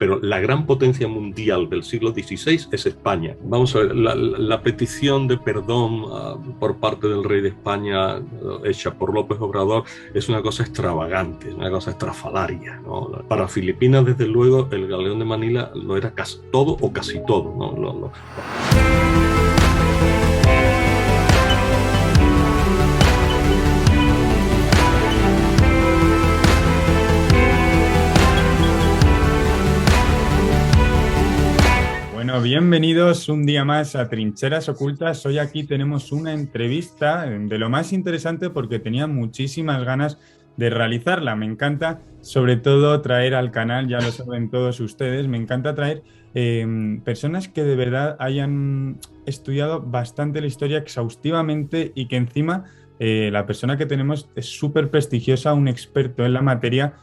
pero la gran potencia mundial del siglo XVI es España. Vamos a ver, la petición de perdón por parte del rey de España hecha por López Obrador es una cosa extravagante, es una cosa estrafalaria, ¿no? Para Filipinas, desde luego, el galeón de Manila lo era casi todo o casi todo, ¿no? Bueno, bienvenidos un día más a Trincheras Ocultas. Hoy aquí tenemos una entrevista de lo más interesante porque tenía muchísimas ganas de realizarla. Me encanta sobre todo traer al canal, ya lo saben todos ustedes, me encanta traer personas que de verdad hayan estudiado bastante la historia exhaustivamente y que encima la persona que tenemos es súper prestigiosa, un experto en la materia,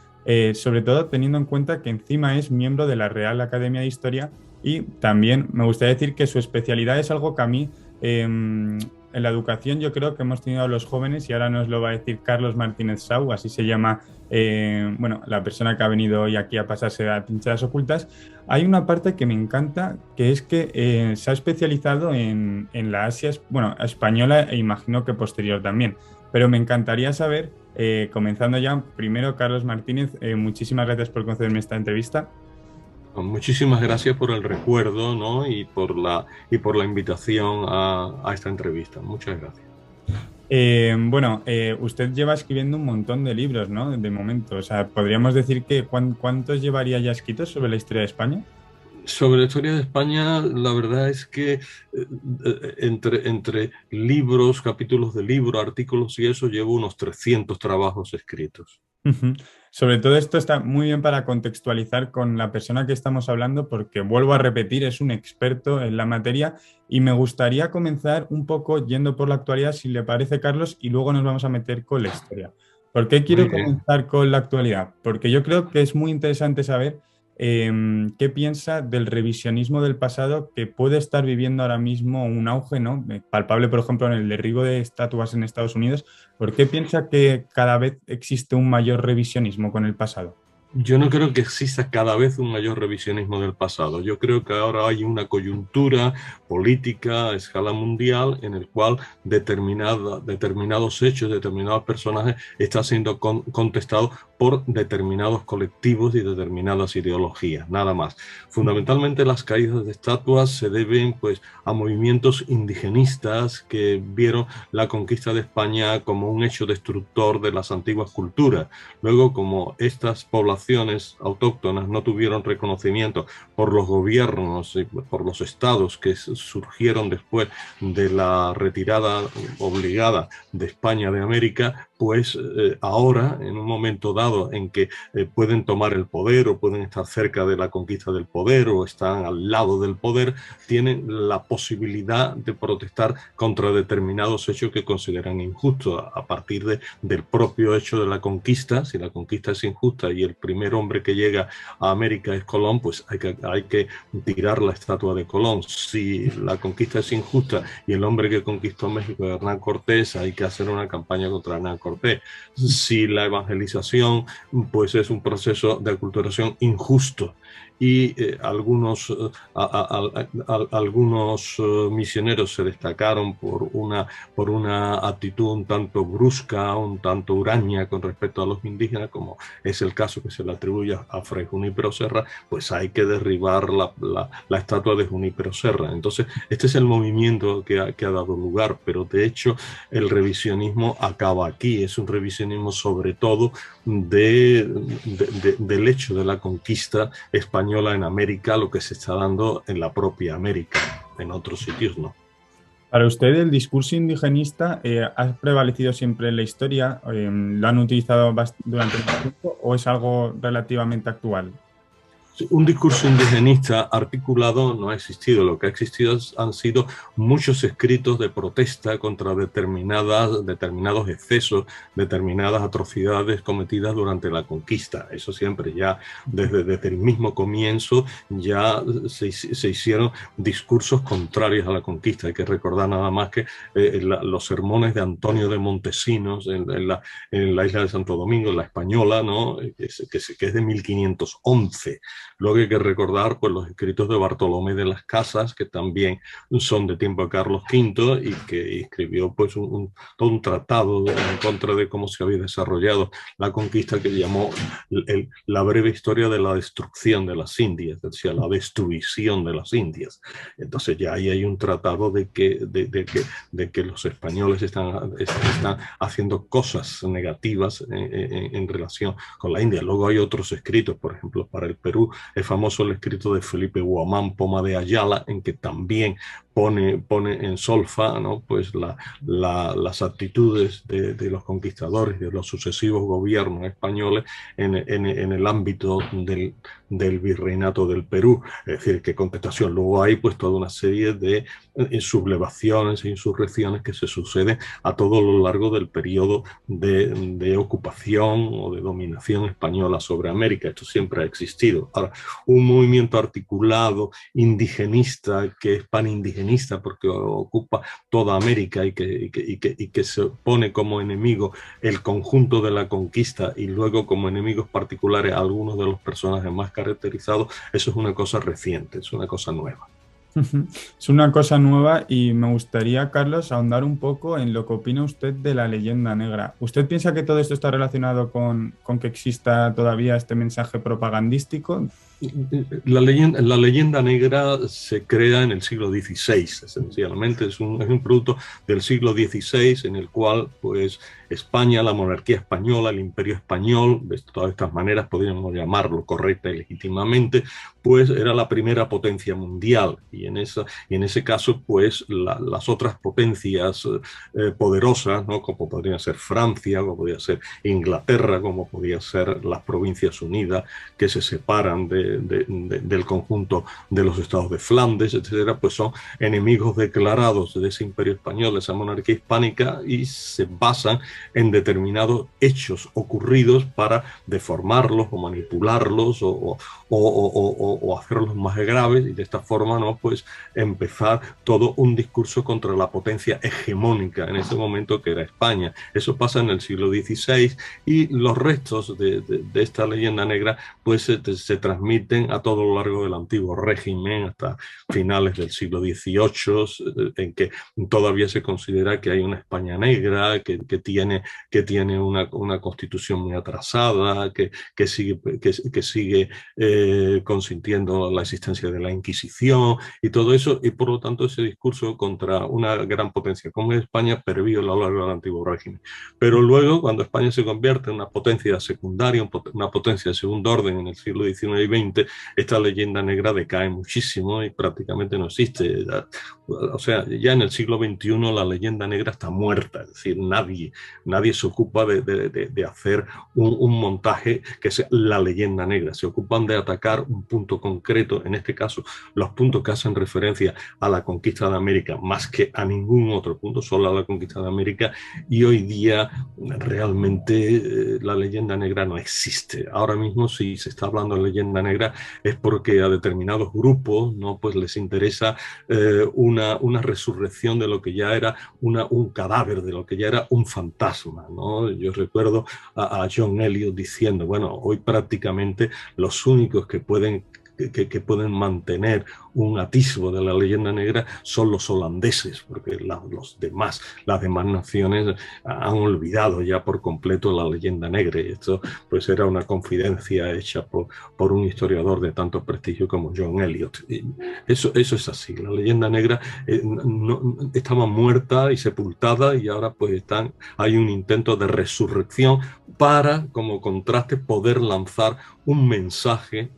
sobre todo teniendo en cuenta que encima es miembro de la Real Academia de Historia. Y también me gustaría decir que su especialidad es algo que a mí, en la educación, yo creo que hemos tenido a los jóvenes, y ahora nos lo va a decir Carlos Martínez Sau, así se llama, bueno, la persona que ha venido hoy aquí a pasarse a Trincheras Ocultas. Hay una parte que me encanta, que es que se ha especializado en la Asia, bueno, española e imagino que posterior también. Pero me encantaría saber, comenzando ya, primero, Carlos Martínez, muchísimas gracias por concederme esta entrevista. Muchísimas gracias por el recuerdo, ¿no? y por la invitación a esta entrevista. Muchas gracias. Bueno, usted lleva escribiendo un montón de libros, ¿no? De momento, o sea, podríamos decir que ¿cuántos llevaría ya escritos sobre la historia de España? Sobre la historia de España, la verdad es que entre libros, capítulos de libro, artículos y eso, llevo unos 300 trabajos escritos. Ujú. Sobre todo esto está muy bien para contextualizar con la persona que estamos hablando, porque vuelvo a repetir, es un experto en la materia y me gustaría comenzar un poco yendo por la actualidad, si le parece, Carlos, y luego nos vamos a meter con la historia. ¿Por qué Muy quiero bien. comenzar con la actualidad? Porque yo creo que es muy interesante saber qué piensa del revisionismo del pasado que puede estar viviendo ahora mismo un auge, ¿no? Palpable, por ejemplo, en el derribo de estatuas en Estados Unidos. ¿Por qué piensa que cada vez existe un mayor revisionismo con el pasado? Yo no creo que exista cada vez un mayor revisionismo del pasado. Yo creo que ahora hay una coyuntura política a escala mundial en el cual determinados hechos, determinados personajes están siendo contestados por determinados colectivos y determinadas ideologías, nada más. Fundamentalmente las caídas de estatuas se deben pues a movimientos indigenistas que vieron la conquista de España como un hecho destructor de las antiguas culturas. Luego, como estas poblaciones autóctonas no tuvieron reconocimiento por los gobiernos y por los estados que surgieron después de la retirada obligada de España de América, pues ahora, en un momento dado en que pueden tomar el poder o pueden estar cerca de la conquista del poder o están al lado del poder, tienen la posibilidad de protestar contra determinados hechos que consideran injustos a partir del propio hecho de la conquista. Si la conquista es injusta y el primer hombre que llega a América es Colón, pues hay que tirar la estatua de Colón. Si la conquista es injusta y el hombre que conquistó México es Hernán Cortés, hay que hacer una campaña contra Hernán Cortés. Si la evangelización pues es un proceso de aculturación injusto y algunos misioneros se destacaron por una actitud un tanto brusca, un tanto huraña con respecto a los indígenas, como es el caso que se le atribuye a Fray Junípero Serra, pues hay que derribar la estatua de Junípero Serra. Entonces, este es el movimiento que ha dado lugar, pero de hecho el revisionismo acaba aquí. Es un revisionismo sobre todo del hecho de la conquista española en América, lo que se está dando en la propia América, en otros sitios no. Para usted, ¿el discurso indigenista ha prevalecido siempre en la historia? ¿Lo han utilizado durante el tiempo o es algo relativamente actual? Un discurso indigenista articulado no ha existido. Lo que ha existido han sido muchos escritos de protesta contra determinados excesos, determinadas atrocidades cometidas durante la conquista. Eso siempre, ya desde el mismo comienzo, ya se hicieron discursos contrarios a la conquista. Hay que recordar nada más que los sermones de Antonio de Montesinos en la isla de Santo Domingo, en la Española, ¿no? que es de 1511. Luego hay que recordar pues, los escritos de Bartolomé de las Casas, que también son de tiempo de Carlos V y que escribió pues, todo un tratado en contra de cómo se había desarrollado la conquista, que llamó la breve historia de la destrucción de las Indias, es decir, la destrucción de las Indias. Entonces ya ahí hay un tratado de que los españoles están haciendo cosas negativas en relación con la India. Luego hay otros escritos, por ejemplo, para el Perú es famoso el escrito de Felipe Guamán Poma de Ayala, en que también pone en solfa, ¿no? Pues las actitudes de los conquistadores, de los sucesivos gobiernos españoles en el ámbito del virreinato del Perú. Es decir, qué contestación. Luego hay pues toda una serie de sublevaciones e insurrecciones que se suceden a todo lo largo del periodo de ocupación o de dominación española sobre América. Esto siempre ha existido. Ahora, un movimiento articulado indigenista que es panindigenista porque ocupa toda América y que se pone como enemigo el conjunto de la conquista y luego como enemigos particulares a algunos de los personajes más caracterizados, eso es una cosa reciente, es una cosa nueva. Es una cosa nueva y me gustaría, Carlos, ahondar un poco en lo que opina usted de la leyenda negra. ¿Usted piensa que todo esto está relacionado con que exista todavía este mensaje propagandístico? La leyenda negra se crea en el siglo XVI, esencialmente es un producto del siglo XVI en el cual pues, España, la monarquía española, el imperio español, de todas estas maneras podríamos llamarlo correcta y legítimamente, pues era la primera potencia mundial y en ese caso pues las otras potencias poderosas, ¿no? Como podría ser Francia, como podría ser Inglaterra, como podría ser las Provincias Unidas que se separan del conjunto de los estados de Flandes, etcétera, pues son enemigos declarados de ese imperio español, de esa monarquía hispánica y se basan en determinados hechos ocurridos para deformarlos o manipularlos o hacerlos más graves y de esta forma, ¿no? Pues empezar todo un discurso contra la potencia hegemónica en ese momento que era España. Eso pasa en el siglo XVI y los restos de esta leyenda negra pues se transmiten a todo lo largo del antiguo régimen hasta finales del siglo XVIII, en que todavía se considera que hay una España negra, que tiene una constitución muy atrasada, que sigue consintiendo la existencia de la Inquisición y todo eso, y por lo tanto ese discurso contra una gran potencia como España pervive a lo largo del antiguo régimen. Pero luego, cuando España se convierte en una potencia secundaria, una potencia de segundo orden en el siglo XIX y XX, esta leyenda negra decae muchísimo y prácticamente no existe. O sea, ya en el siglo XXI la leyenda negra está muerta, es decir, nadie se ocupa de hacer un montaje que sea la leyenda negra, se ocupan de atacar un punto concreto, en este caso los puntos que hacen referencia a la conquista de América, más que a ningún otro punto, solo a la conquista de América, y hoy día realmente la leyenda negra no existe. Ahora mismo si se está hablando de leyenda negra es porque a determinados grupos, ¿no? Pues les interesa una resurrección de lo que ya era un cadáver, de lo que ya era un fantasma, ¿no? Yo recuerdo a John Eliot diciendo, bueno, hoy prácticamente los únicos que pueden mantener un atisbo de la leyenda negra son los holandeses, porque las demás naciones han olvidado ya por completo la leyenda negra, y esto pues era una confidencia hecha por un historiador de tanto prestigio como John Eliot. Y eso es así, la leyenda negra estaba muerta y sepultada y ahora pues hay un intento de resurrección para, como contraste, poder lanzar un mensaje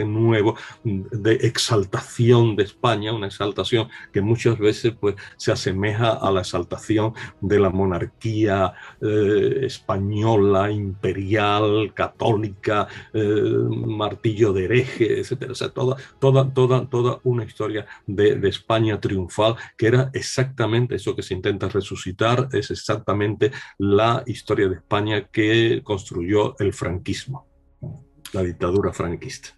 nuevo de exaltación de España, una exaltación que muchas veces pues, se asemeja a la exaltación de la monarquía española, imperial, católica, martillo de hereje, etc. O sea, toda una historia de España triunfal que era exactamente eso que se intenta resucitar, es exactamente la historia de España que construyó el franquismo, la dictadura franquista.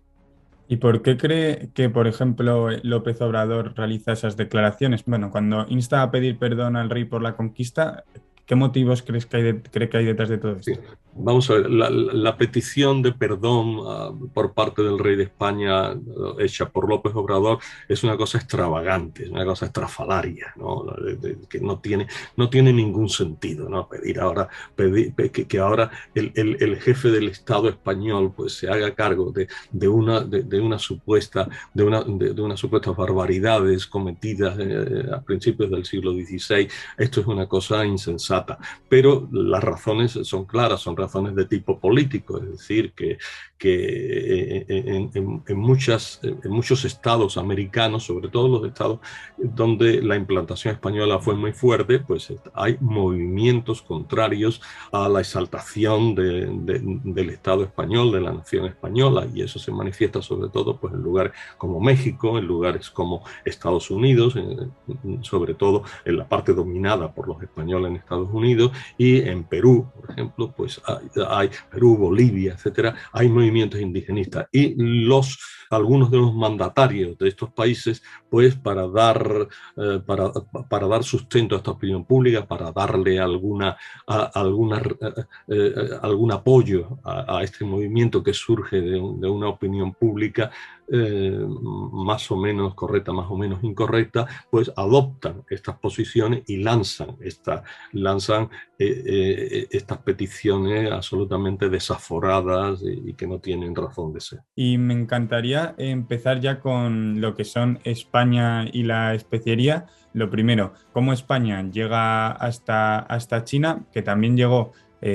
¿Y por qué cree que, por ejemplo, López Obrador realiza esas declaraciones? Bueno, cuando insta a pedir perdón al rey por la conquista, ¿qué motivos cree que hay detrás de todo esto? Vamos a ver, la petición de perdón por parte del rey de España hecha por López Obrador es una cosa extravagante, es una cosa estrafalaria, ¿no? Que no tiene ningún sentido, ¿no? Pedir ahora, que ahora el jefe del Estado español pues, se haga cargo de una supuesta, de unas supuestas barbaridades cometidas a principios del siglo XVI. Esto es una cosa insensata, pero las razones son claras, son razones de tipo político, es decir, que en muchos estados americanos, sobre todo los estados donde la implantación española fue muy fuerte, pues hay movimientos contrarios a la exaltación del Estado español, de la nación española, y eso se manifiesta sobre todo pues, en lugares como México, en lugares como Estados Unidos, sobre todo en la parte dominada por los españoles en Estados Unidos, y en Perú, por ejemplo, pues hay Perú, Bolivia, etcétera, hay movimientos indigenistas y algunos de los mandatarios de estos países, pues para dar sustento a esta opinión pública, para darle algún apoyo a este movimiento que surge de una opinión pública más o menos correcta, más o menos incorrecta, pues adoptan estas posiciones y lanzan estas peticiones absolutamente desaforadas y que no tienen razón de ser. Y me encantaría empezar ya con lo que son España y la especiería. Lo primero, cómo España llega hasta China, que también llegó,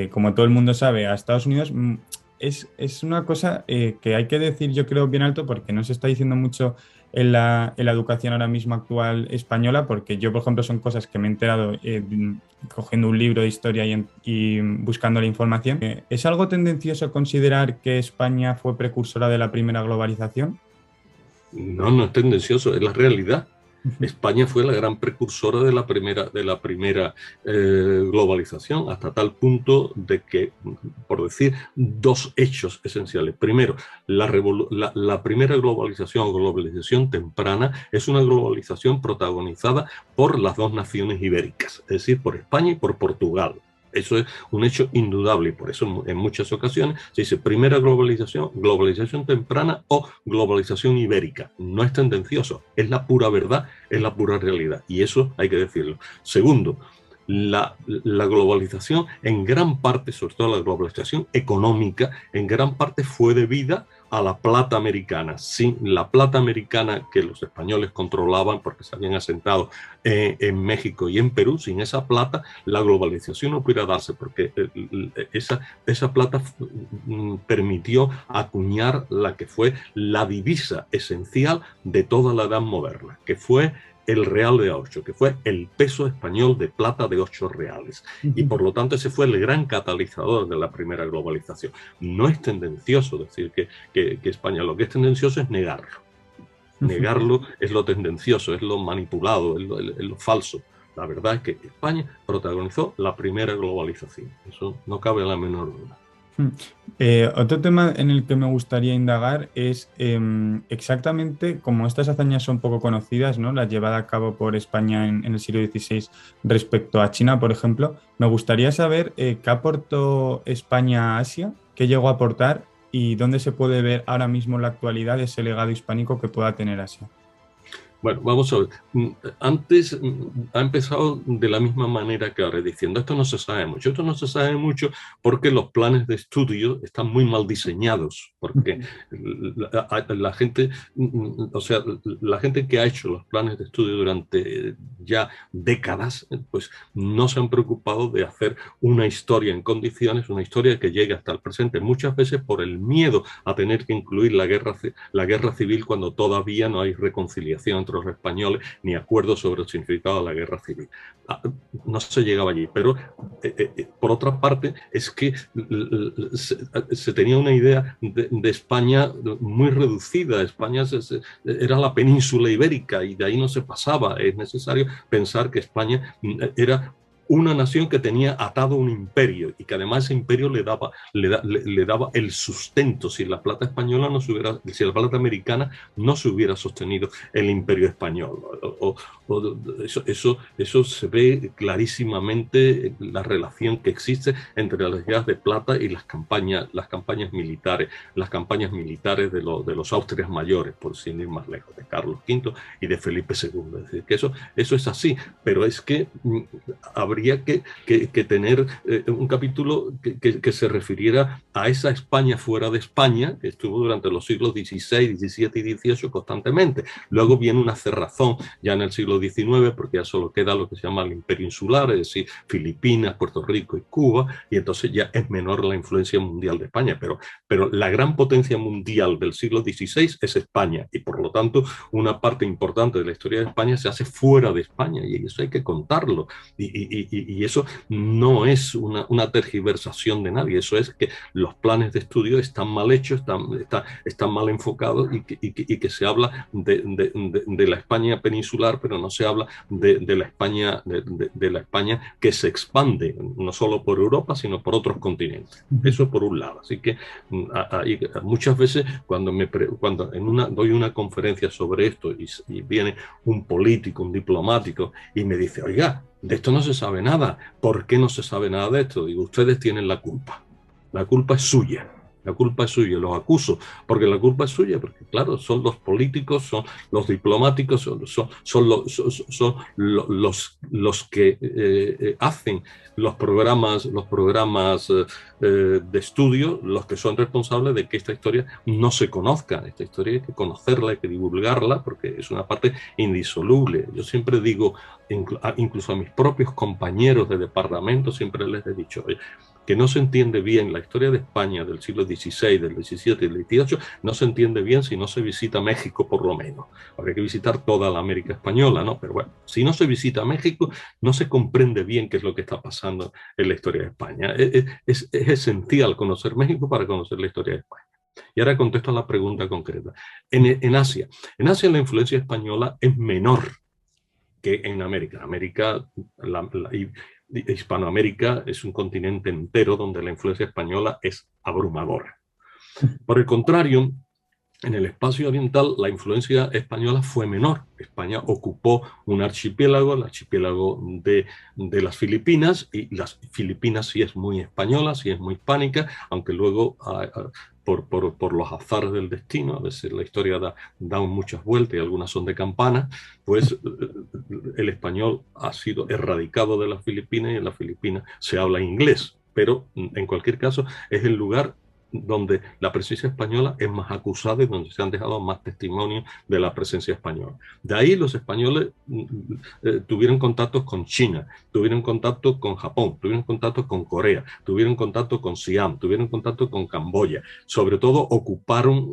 como todo el mundo sabe, a Estados Unidos. Es una cosa que hay que decir, yo creo, bien alto, porque no se está diciendo mucho en la educación ahora mismo actual española, porque yo, por ejemplo, son cosas que me he enterado cogiendo un libro de historia y buscando la información. ¿Es algo tendencioso considerar que España fue precursora de la primera globalización? No, no es tendencioso, es la realidad. España fue la gran precursora de la primera globalización, hasta tal punto de que, por decir, dos hechos esenciales. Primero, la primera globalización temprana, es una globalización protagonizada por las dos naciones ibéricas, es decir, por España y por Portugal. Eso es un hecho indudable y por eso en muchas ocasiones se dice primera globalización temprana o globalización ibérica. No es tendencioso, es la pura verdad, es la pura realidad y eso hay que decirlo. Segundo, la globalización en gran parte, sobre todo la globalización económica, en gran parte fue debida a la plata americana. Sin la plata americana que los españoles controlaban porque se habían asentado en México y en Perú, sin esa plata la globalización no pudiera darse porque esa plata permitió acuñar la que fue la divisa esencial de toda la edad moderna, que fue el real de 8, que fue el peso español de plata de 8 reales. Y por lo tanto ese fue el gran catalizador de la primera globalización. No es tendencioso decir que España, lo que es tendencioso es negarlo. Negarlo es lo tendencioso, es lo manipulado, es lo falso. La verdad es que España protagonizó la primera globalización. Eso no cabe la menor duda. Otro tema en el que me gustaría indagar es exactamente como estas hazañas son poco conocidas, ¿no? La llevada a cabo por España en el siglo XVI respecto a China, por ejemplo. Me gustaría saber qué aportó España a Asia, qué llegó a aportar y dónde se puede ver ahora mismo en la actualidad ese legado hispánico que pueda tener Asia. Bueno, vamos a ver. Antes ha empezado de la misma manera que ahora, diciendo esto no se sabe mucho. Esto no se sabe mucho porque los planes de estudio están muy mal diseñados, porque la gente, o sea, la gente que ha hecho los planes de estudio durante ya décadas, pues no se han preocupado de hacer una historia en condiciones, una historia que llegue hasta el presente, muchas veces por el miedo a tener que incluir la guerra civil cuando todavía no hay reconciliación entre los españoles ni acuerdo sobre el significado de la guerra civil. No se llegaba allí, pero por otra parte es que se tenía una idea de España muy reducida. España era la península ibérica y de ahí no se pasaba. Es necesario pensar que España era una nación que tenía atado un imperio y que además ese imperio le daba el sustento. Si la plata española no se hubiera, si la plata americana no se hubiera sostenido el imperio español. Eso se ve clarísimamente en la relación que existe entre las guerras de plata y las campañas militares de los Austrias mayores, por sin ir más lejos, de Carlos V y de Felipe II. Es decir, que eso es así, pero es que habría que tener un capítulo que se refiriera a esa España fuera de España, que estuvo durante los siglos XVI, XVII y XVIII constantemente. Luego viene una cerrazón ya en el siglo XIX, porque ya solo queda lo que se llama el imperio insular, es decir, Filipinas, Puerto Rico y Cuba, y entonces ya es menor la influencia mundial de España, pero la gran potencia mundial del siglo XVI es España, y por lo tanto una parte importante de la historia de España se hace fuera de España, y eso hay que contarlo, y eso no es una tergiversación de nadie, eso es que los planes de estudio están mal hechos, están mal enfocados, y que se habla de la España peninsular, pero no se habla de la España que se expande, no solo por Europa, sino por otros continentes. Eso por un lado. Así que muchas veces cuando doy una conferencia sobre esto y viene un político, un diplomático, y me dice, oiga, de esto no se sabe nada. ¿Por qué no se sabe nada de esto? Digo, ustedes tienen la culpa. La culpa es suya. La culpa es suya, los acuso, porque la culpa es suya, porque claro, son los políticos, son los diplomáticos, son los que hacen los programas de estudio, los que son responsables de que esta historia no se conozca. Esta historia hay que conocerla, hay que divulgarla, porque es una parte indisoluble. Yo siempre digo, incluso a mis propios compañeros de departamento, siempre les he dicho, oye, que no se entiende bien la historia de España del siglo XVI, del XVII y del XVIII, no se entiende bien si no se visita México, por lo menos. Habría que visitar toda la América española, ¿no? Pero bueno, si no se visita México, no se comprende bien qué es lo que está pasando en la historia de España. Es esencial conocer México para conocer la historia de España. Y ahora contesto a la pregunta concreta. En Asia la influencia española es menor que en América. Hispanoamérica es un continente entero donde la influencia española es abrumadora. Por el contrario, en el espacio oriental la influencia española fue menor. España ocupó un archipiélago, el archipiélago de las Filipinas, y las Filipinas sí es muy española, sí es muy hispánica, aunque luego por los azares del destino, a veces la historia da muchas vueltas y algunas son de campana, pues el español ha sido erradicado de las Filipinas y en las Filipinas se habla inglés, pero en cualquier caso es el lugar donde la presencia española es más acusada y donde se han dejado más testimonios de la presencia española. De ahí los españoles tuvieron contactos con China, tuvieron contacto con Japón, tuvieron contacto con Corea, tuvieron contacto con Siam, tuvieron contacto con Camboya. Sobre todo ocuparon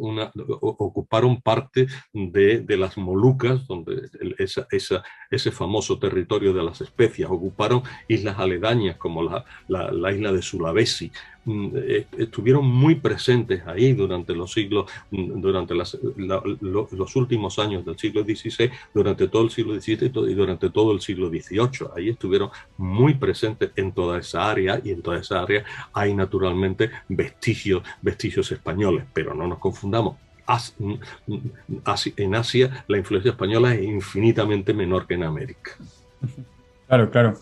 parte de las Molucas, donde ese famoso territorio de las especias, ocuparon islas aledañas como la isla de Sulawesi. Estuvieron muy presentes ahí durante los siglos, durante los últimos años del siglo XVI, durante todo el siglo XVII y durante todo el siglo XVIII. Ahí estuvieron muy presentes en toda esa área, y en toda esa área hay naturalmente vestigios españoles, pero no nos confundamos. En Asia la influencia española es infinitamente menor que en América. Claro, claro.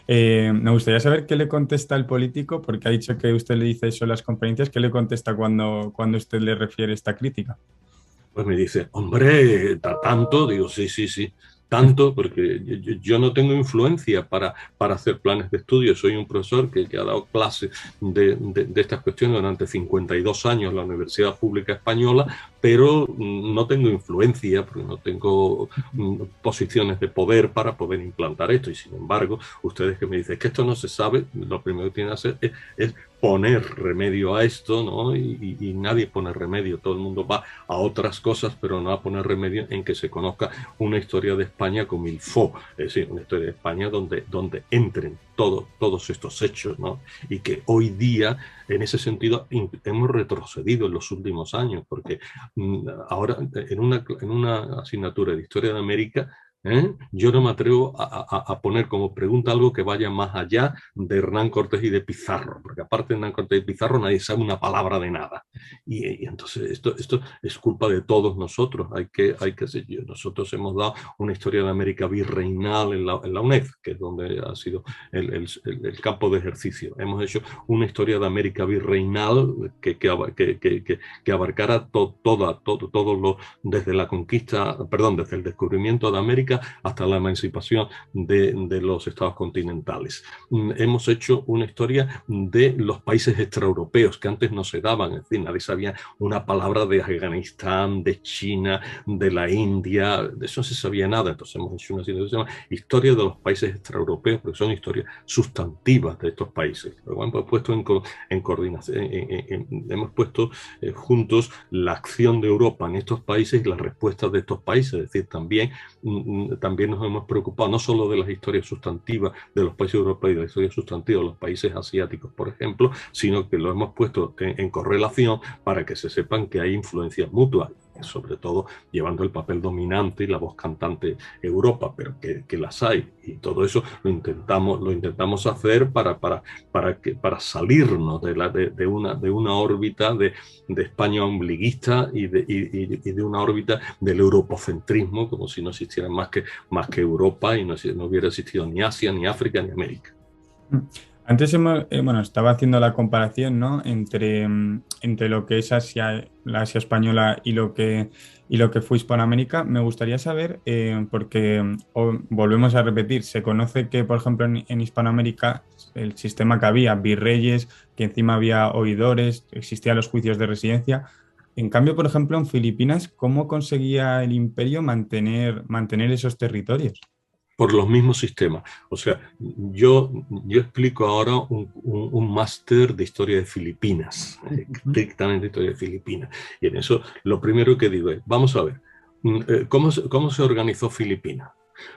Me gustaría saber qué le contesta el político, porque ha dicho que usted le dice eso en las conferencias. ¿Qué le contesta cuando usted le refiere esta crítica? Pues me dice, hombre, tanto, digo, sí, tanto, porque yo no tengo influencia para hacer planes de estudio. Soy un profesor que ha dado clases de estas cuestiones durante 52 años en la Universidad Pública Española, pero no tengo influencia, porque no tengo posiciones de poder para poder implantar esto. Y sin embargo, ustedes que me dicen que esto no se sabe, lo primero que tienen que hacer es poner remedio a esto, ¿no? Y nadie pone remedio, todo el mundo va a otras cosas, pero no a poner remedio en que se conozca una historia de España como il faut, es decir, una historia de España donde entren todos estos hechos, ¿no? Y que hoy día, en ese sentido, hemos retrocedido en los últimos años, porque ahora en una asignatura de Historia de América Yo no me atrevo a poner como pregunta algo que vaya más allá de Hernán Cortés y de Pizarro, porque aparte de Hernán Cortés y Pizarro nadie sabe una palabra de nada. Y entonces esto es culpa de todos nosotros. Nosotros hemos dado una historia de América virreinal en la UNED, que es donde ha sido el campo de ejercicio. Hemos hecho una historia de América virreinal que abarcara todo lo, desde la conquista, perdón, desde el descubrimiento de América hasta la emancipación de los estados continentales. Hemos hecho una historia de los países extraeuropeos que antes no se daban, es decir, nadie sabía una palabra de Afganistán, de China, de la India, de eso no se sabía nada. Entonces hemos hecho una historia de los países extraeuropeos, porque son historias sustantivas de estos países. Luego hemos puesto en coordinación, hemos puesto juntos la acción de Europa en estos países y las respuestas de estos países, es decir, también nos hemos preocupado no solo de las historias sustantivas de los países europeos y de la historia sustantiva de los países asiáticos, por ejemplo, sino que lo hemos puesto en correlación para que se sepan que hay influencias mutuas, sobre todo llevando el papel dominante y la voz cantante Europa, pero que las hay, y todo eso lo intentamos hacer para salirnos de una órbita de España ombliguista y de una órbita del europocentrismo, como si no existiera más que Europa y no hubiera existido ni Asia, ni África, ni América. Antes estaba haciendo la comparación, ¿no? entre lo que es la Asia española y lo que fue Hispanoamérica. Me gustaría saber, porque volvemos a repetir, se conoce que, por ejemplo, en Hispanoamérica el sistema que había, virreyes, que encima había oidores, existían los juicios de residencia. En cambio, por ejemplo, en Filipinas, ¿cómo conseguía el imperio mantener esos territorios? Por los mismos sistemas. O sea, yo explico ahora un máster de historia de Filipinas, estrictamente historia de Filipinas. Y en eso lo primero que digo es, vamos a ver, ¿cómo se organizó Filipinas?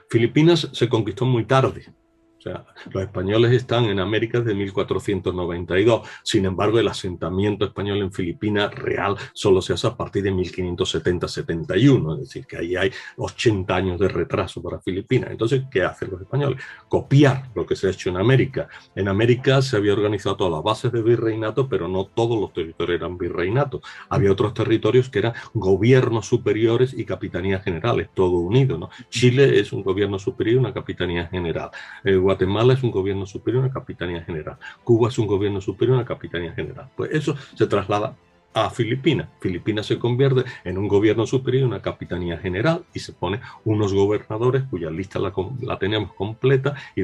Filipinas se conquistó muy tarde. O sea, los españoles están en América desde 1492. Sin embargo, el asentamiento español en Filipinas real solo se hace a partir de 1570-71. Es decir, que ahí hay 80 años de retraso para Filipinas. Entonces, ¿qué hacen los españoles? Copiar lo que se ha hecho en América. En América se había organizado todas las bases de virreinato, pero no todos los territorios eran virreinatos. Había otros territorios que eran gobiernos superiores y capitanías generales, todo unido, ¿no? Chile es un gobierno superior y una capitanía general. Guatemala es un gobierno superior a una capitanía general. Cuba es un gobierno superior a una capitanía general. Pues eso se traslada a Filipinas. Filipinas se convierte en un gobierno superior y una capitanía general y se pone unos gobernadores cuya lista la tenemos completa y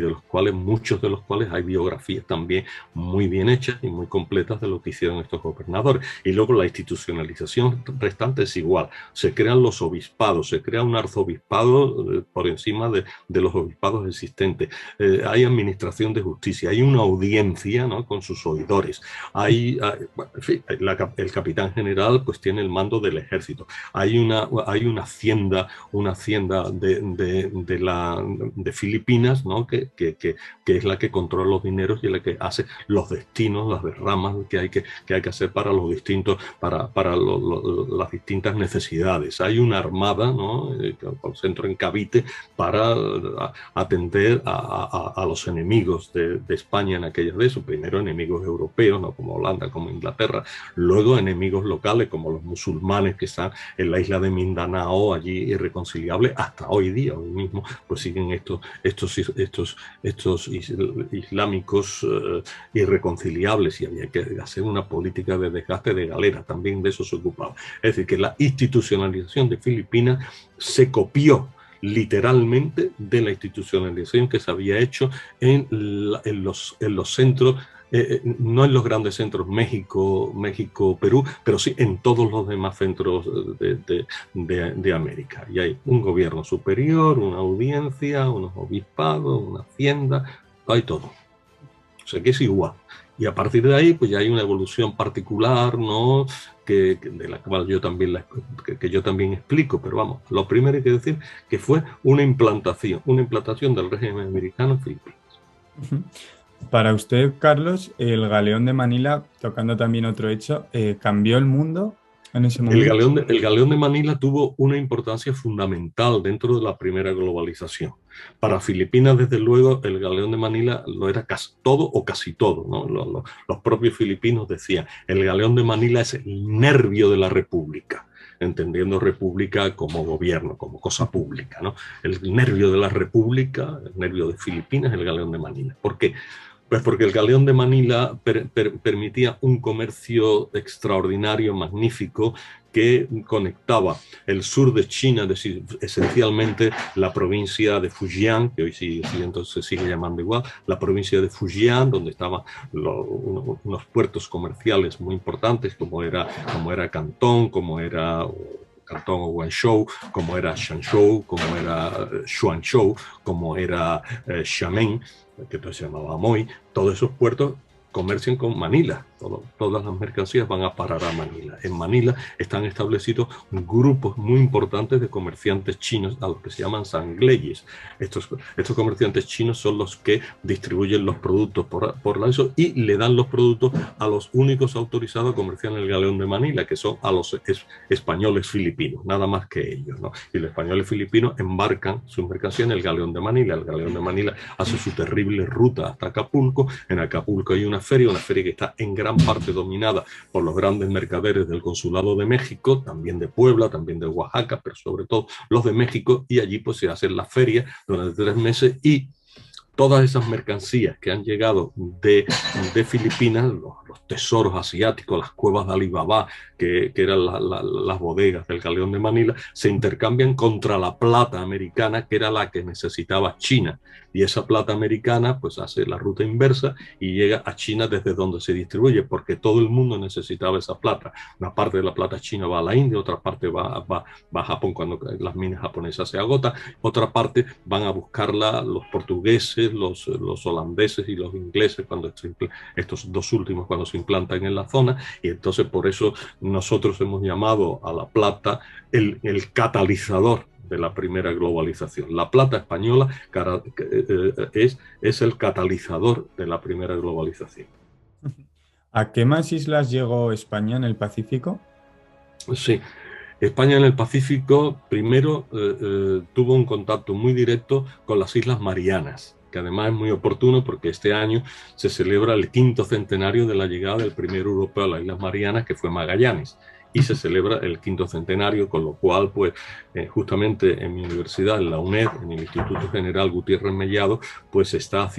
muchos de los cuales hay biografías también muy bien hechas y muy completas de lo que hicieron estos gobernadores. Y luego la institucionalización restante es igual. Se crean los obispados, se crea un arzobispado por encima de los obispados existentes. Hay administración de justicia, hay una audiencia, ¿no?, con sus oidores. En fin, el capitán general pues tiene el mando del ejército. Hay una hacienda de Filipinas, ¿no?, que es la que controla los dineros y la que hace los destinos, las derramas que hay que hacer para los distintos, para las distintas necesidades. Hay una armada, ¿no?, con centro en Cavite para atender a los enemigos de España en aquellas de eso. Primero enemigos europeos, ¿no?, como Holanda, como Inglaterra. Luego enemigos locales como los musulmanes que están en la isla de Mindanao, allí irreconciliables hasta hoy día. Hoy mismo pues siguen estos islámicos irreconciliables y había que hacer una política de desgaste de galeras, también de eso se ocupaba. Es decir, que la institucionalización de Filipinas se copió literalmente de la institucionalización que se había hecho en los centros, no en los grandes centros México, Perú, pero sí en todos los demás centros de América. Y hay un gobierno superior, una audiencia, unos obispados, una hacienda, hay todo. O sea que es igual. Y a partir de ahí, pues ya hay una evolución particular, ¿no?, de la cual yo también explico, pero vamos, lo primero hay que decir que fue una implantación del régimen americano en Filipinas. Para usted, Carlos, el galeón de Manila, tocando también otro hecho, ¿cambió el mundo? en ese momento? El galeón de Manila tuvo una importancia fundamental dentro de la primera globalización. Para Filipinas, desde luego, el galeón de Manila lo era casi todo o casi todo, ¿no? Los propios filipinos decían, el galeón de Manila es el nervio de la república, entendiendo república como gobierno, como cosa pública, ¿no? El nervio de la república, el nervio de Filipinas, el galeón de Manila. ¿Por qué? Pues porque el galeón de Manila permitía un comercio extraordinario, magnífico, que conectaba el sur de China, esencialmente la provincia de Fujian, que hoy entonces se sigue llamando igual, la provincia de Fujian, donde estaban unos puertos comerciales muy importantes, como era Cantón, como era Cantón o Guangzhou, como era Shenzhou, como era Xuanzhou, como era Xiamen, que entonces se llamaba Amoy. Todos esos puertos comercian con Manila. Todas las mercancías van a parar a Manila. En Manila están establecidos grupos muy importantes de comerciantes chinos, a los que se llaman sangleyes. Estos comerciantes chinos son los que distribuyen los productos por la ESO y le dan los productos a los únicos autorizados a comerciar en el galeón de Manila, que son a los españoles filipinos, nada más que ellos, ¿no? Y los españoles filipinos embarcan sus mercancías en el galeón de Manila. El galeón de Manila hace su terrible ruta hasta Acapulco. En Acapulco hay una feria que está en gran parte dominada por los grandes mercaderes del Consulado de México, también de Puebla, también de Oaxaca, pero sobre todo los de México, y allí pues se hacen las ferias durante 3 meses y todas esas mercancías que han llegado de Filipinas, los tesoros asiáticos, las cuevas de Alibaba, que eran las bodegas del galeón de Manila, se intercambian contra la plata americana, que era la que necesitaba China. Y esa plata americana pues hace la ruta inversa y llega a China desde donde se distribuye, porque todo el mundo necesitaba esa plata. Una parte de la plata china va a la India, otra parte va a Japón cuando las minas japonesas se agotan, otra parte van a buscarla los portugueses, los holandeses y los ingleses, estos dos últimos cuando se implantan en la zona, y entonces por eso nosotros hemos llamado a la plata el catalizador de la primera globalización. La plata española es el catalizador de la primera globalización. ¿A qué más islas llegó España en el Pacífico? Sí. España en el Pacífico primero tuvo un contacto muy directo con las Islas Marianas, que además es muy oportuno porque este año se celebra el 5º centenario de la llegada del primer europeo a las Islas Marianas, que fue Magallanes, y se celebra el 5º centenario, con lo cual, pues, justamente en mi universidad, en la UNED, en el Instituto General Gutiérrez Mellado, pues se está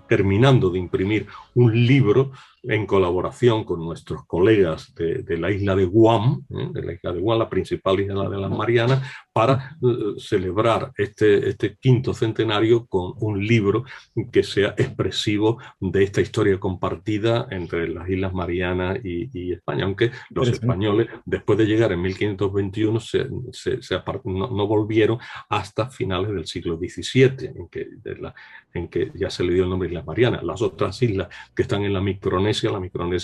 terminando de imprimir un libro en colaboración con nuestros colegas de la isla de Guam, la principal isla de las Marianas, para celebrar este 5º centenario con un libro que sea expresivo de esta historia compartida entre las Islas Marianas y España, aunque los españoles, después de llegar en 1521, no volvieron hasta finales del siglo XVII, en que ya se le dio el nombre de Islas Marianas. Las otras islas que están en la Micronesia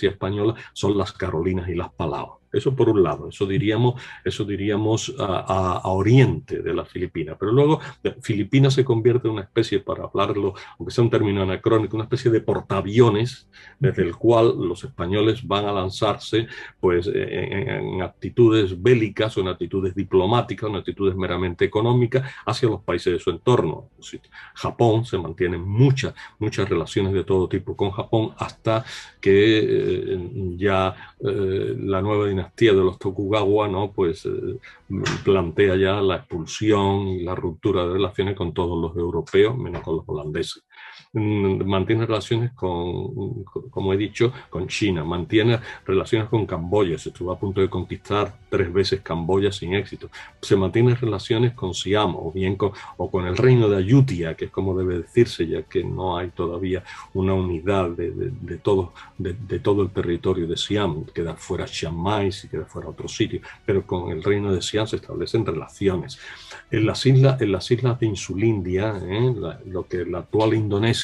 española, son las Carolinas y las Palau. Eso por un lado, eso diríamos a oriente de las Filipinas. Pero luego Filipinas se convierte en una especie, para hablarlo, aunque sea un término anacrónico, una especie de portaaviones desde el cual los españoles van a lanzarse pues, en actitudes bélicas o en actitudes diplomáticas, en actitudes meramente económicas hacia los países de su entorno. Japón, se mantienen muchas relaciones de todo tipo con Japón, hasta que la nueva dinastía de los Tokugawa, ¿no? Pues plantea ya la expulsión y la ruptura de relaciones con todos los europeos, menos con los holandeses. Mantiene relaciones como he dicho, con China, mantiene relaciones con Camboya, se estuvo a punto de conquistar 3 veces Camboya sin éxito, se mantiene relaciones con Siam o con el reino de Ayutthaya, que es como debe decirse, ya que no hay todavía una unidad de todo el territorio de Siam, queda fuera Chiang Mai, si queda fuera otro sitio, pero con el reino de Siam se establecen relaciones. En las islas de Insulindia, lo que es la actual Indonesia,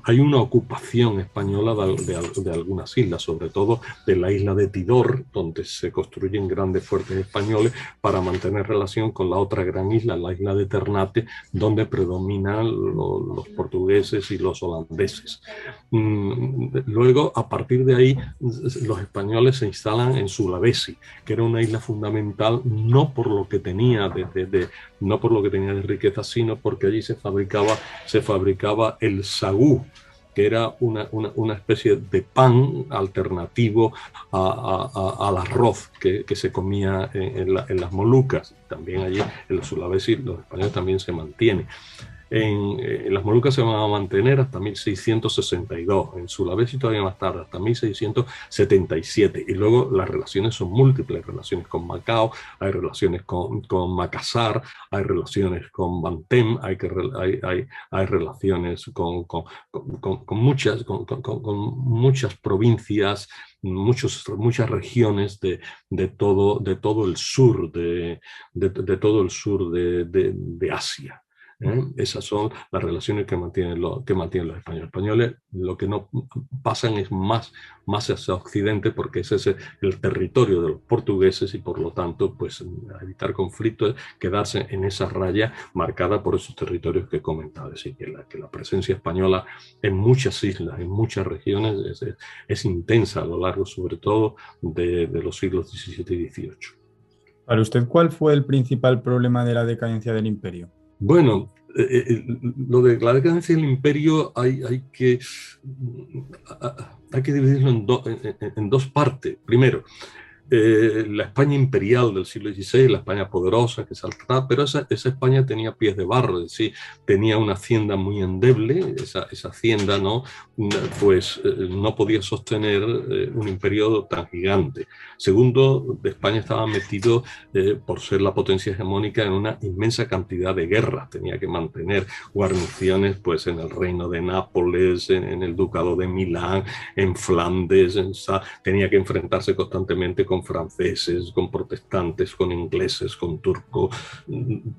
hay una ocupación española de algunas islas, sobre todo de la isla de Tidor, donde se construyen grandes fuertes españoles para mantener relación con la otra gran isla, la isla de Ternate, donde predominan los portugueses y los holandeses. Luego, a partir de ahí, los españoles se instalan en Sulawesi, que era una isla fundamental no por lo que tenía no por lo que tenía de riqueza, sino porque allí se fabricaba el sagú, que era una especie de pan alternativo al arroz que se comía en las Molucas. También allí en los Sulawesi los españoles también se mantienen. En las Molucas se van a mantener hasta 1662, en Sulawesi todavía más tarde, hasta 1677, y luego las relaciones son múltiples, relaciones con Macao, hay relaciones con Makassar, hay relaciones con Banten, hay relaciones con muchas provincias, muchas regiones de todo el sur de Asia. Esas son las relaciones que mantienen los españoles. Los españoles lo que no pasan es más hacia Occidente, porque ese es el territorio de los portugueses, y por lo tanto, pues evitar conflictos, quedarse en esa raya marcada por esos territorios que he comentado. Es decir, que la presencia española en muchas islas, en muchas regiones, es intensa a lo largo, sobre todo, de los siglos XVII y XVIII. Para usted, ¿cuál fue el principal problema de la decadencia del imperio? Bueno, lo de la decadencia del imperio hay que dividirlo en dos partes. Primero, la España imperial del siglo XVI, la España poderosa que saltaba, pero esa España tenía pies de barro, es decir, tenía una hacienda muy endeble, esa hacienda pues no podía sostener un imperio tan gigante. Segundo, España estaba metido, por ser la potencia hegemónica, en una inmensa cantidad de guerras, tenía que mantener guarniciones pues en el reino de Nápoles, en el ducado de Milán, en Flandes, tenía que enfrentarse constantemente con franceses, con protestantes, con ingleses, con turcos.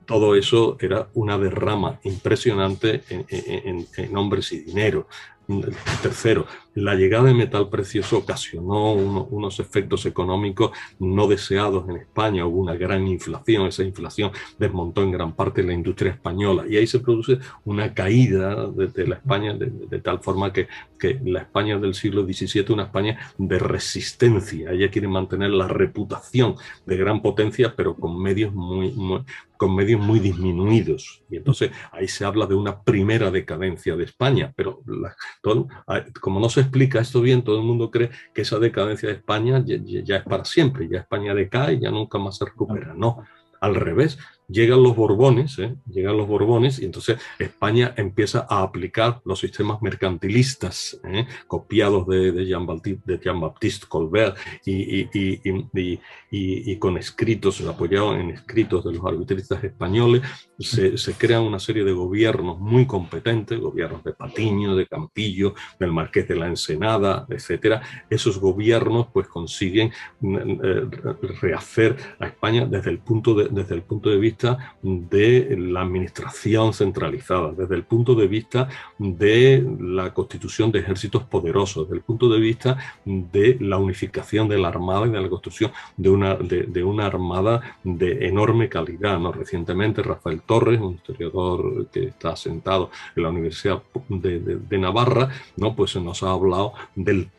Todo eso era una derrama impresionante en hombres y dinero. Tercero, la llegada de metal precioso ocasionó unos efectos económicos no deseados en España. Hubo una gran inflación, esa inflación desmontó en gran parte la industria española, y ahí se produce una caída de la España de tal forma que la España del siglo XVII, una España de resistencia. Ella quiere mantener la reputación de gran potencia, pero con medios muy disminuidos. Y entonces ahí se habla de una primera decadencia de España, pero como no se explica esto bien, todo el mundo cree que esa decadencia de España ya es para siempre, ya España decae y ya nunca más se recupera. No, al revés. Llegan los Borbones, y entonces España empieza a aplicar los sistemas mercantilistas, copiados de Jean-Baptiste Colbert, y con escritos, apoyados en escritos de los arbitristas españoles, se crean una serie de gobiernos muy competentes, gobiernos de Patiño, de Campillo, del Marqués de la Ensenada, etcétera. Esos gobiernos pues consiguen rehacer a España desde el punto de vista de la administración centralizada, desde el punto de vista de la constitución de ejércitos poderosos, desde el punto de vista de la unificación de la Armada y de la construcción de una Armada de enorme calidad, ¿no? Recientemente Rafael Torres, un historiador que está asentado en la Universidad de Navarra, ¿no? Pues nos ha hablado del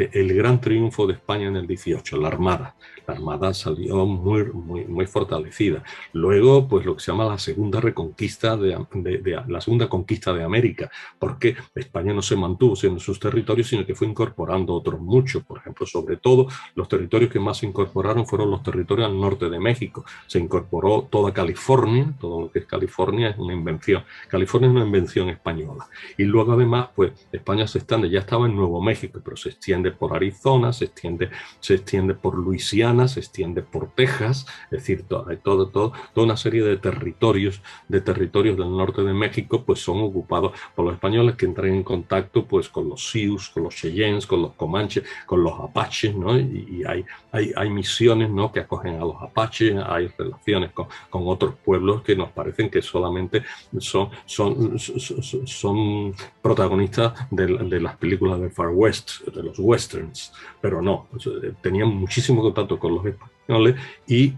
gran triunfo de España en el 18, la Armada. La Armada salió muy fortalecida. Luego, pues lo que se llama la segunda reconquista la segunda conquista de América, porque España no se mantuvo en sus territorios, sino que fue incorporando otros muchos. Por ejemplo, sobre todo, los territorios que más se incorporaron fueron los territorios al norte de México. Se incorporó toda California, todo lo que es California es una invención. California es una invención española. Y luego, además, pues España se extiende, ya estaba en Nuevo México, pero se extiende por Arizona, se extiende por Luisiana, se extiende por Texas, es decir, hay toda una serie de territorios del norte de México, pues son ocupados por los españoles, que entran en contacto pues con los Sioux, con los Cheyennes, con los Comanches, con los Apaches, ¿no? Y hay misiones, ¿no?, que acogen a los Apaches, hay relaciones con otros pueblos que nos parecen que solamente son protagonistas de las películas de Far West, de los westerns, pero no, tenían muchísimo contacto con los españoles y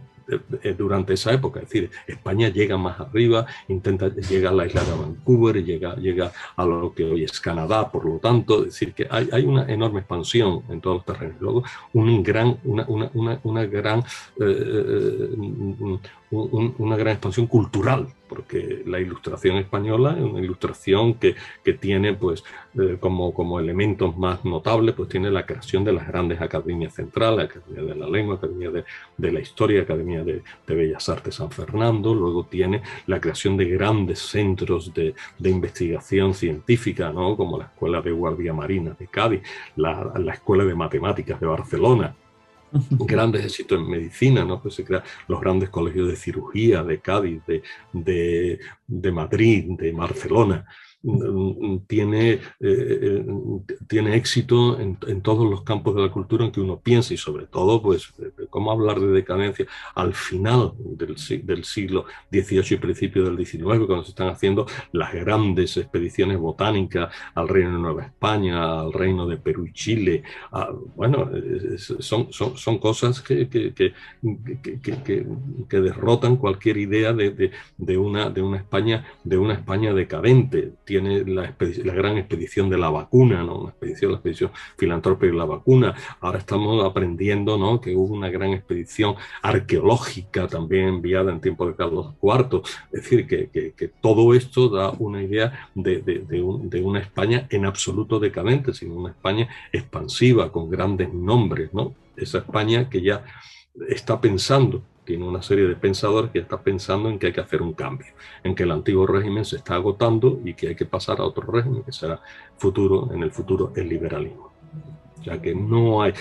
durante esa época, es decir, España llega más arriba, llega a la isla de Vancouver, llega a lo que hoy es Canadá, por lo tanto, es decir, que hay una enorme expansión en todos los terrenos. Luego, una gran expansión cultural, porque la ilustración española es una ilustración que tiene, pues, como elementos más notables, pues tiene la creación de las grandes academias centrales, Academia de la Lengua, Academia de la Historia, Academia de Bellas Artes San Fernando. Luego tiene la creación de grandes centros de investigación científica, ¿no?, como la Escuela de Guardia Marina de Cádiz, la Escuela de Matemáticas de Barcelona. Grandes éxitos en medicina, ¿no? Pues se crean los grandes colegios de cirugía de Cádiz, de Madrid, de Barcelona. Tiene éxito en todos los campos de la cultura en que uno piensa, y sobre todo, pues, cómo hablar de decadencia al final del siglo XVIII y principio del XIX, cuando se están haciendo las grandes expediciones botánicas al Reino de Nueva España, al Reino de Perú y Chile. Bueno, son cosas que derrotan cualquier idea de una España decadente. Tiene la gran expedición de la vacuna, ¿no?, la expedición filantrópica de la vacuna. Ahora estamos aprendiendo, ¿no?, que hubo una gran expedición arqueológica también enviada en tiempo de Carlos IV. Es decir, que todo esto da una idea de una España en absoluto decadente, sino una España expansiva, con grandes nombres, ¿no? Esa España que ya está pensando, tiene una serie de pensadores que está pensando en que hay que hacer un cambio, en que el antiguo régimen se está agotando y que hay que pasar a otro régimen que será en el futuro el liberalismo. O sea que no hay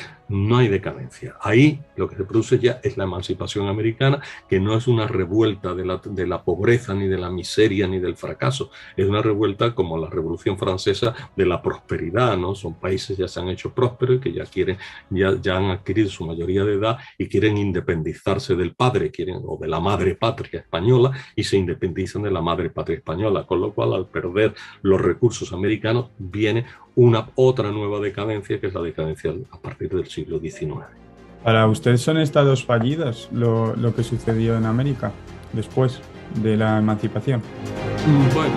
decadencia. Ahí lo que se produce ya es la emancipación americana, que no es una revuelta de la pobreza, ni de la miseria, ni del fracaso. Es una revuelta como la Revolución Francesa de la prosperidad, ¿no? Son países que ya se han hecho prósperos y que ya han adquirido su mayoría de edad y quieren independizarse del padre, o de la madre patria española, y se independizan de la madre patria española, con lo cual, al perder los recursos americanos, viene otra nueva decadencia, que es la decadencia a partir del siglo XIX. ¿Para usted son estados fallidos lo que sucedió en América después de la emancipación? Bueno,